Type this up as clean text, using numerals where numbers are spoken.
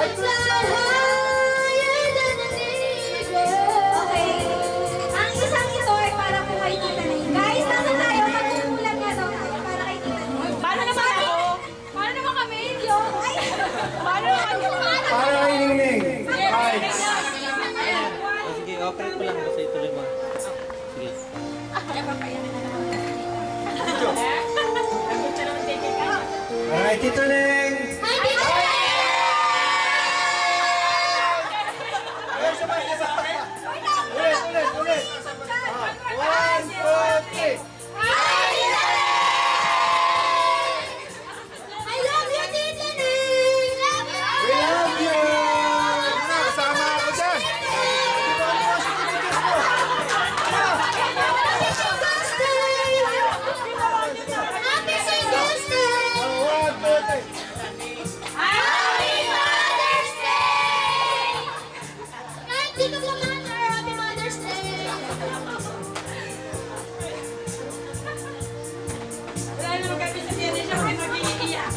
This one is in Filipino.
Okay. Ang isang ito ay para po kay Tita Nay. Guys, nasa tayo? Magkukulang nga daw tayo para kay Tita Nay. Paano naman ako? Paano naman kami? Ay! Paano naman ako? Para kay Ningning. Right. Sige, okay ko lang. Basta ituloy mo. Sige. Alright, Tito Ning. Hi, Tita Nay! Ulit. 1, 2, 3. Hi, Tita Nay! I love you, Tita Nay! Love you! We love you. Kasama ako dyan. Happy Singles Day! 1, 2, 3. Happy Mother's Day! Kahit di ka pa mother, Happy Mother's Day! Wala naman kami sa tiyan siya. Kaya mag-iiyak.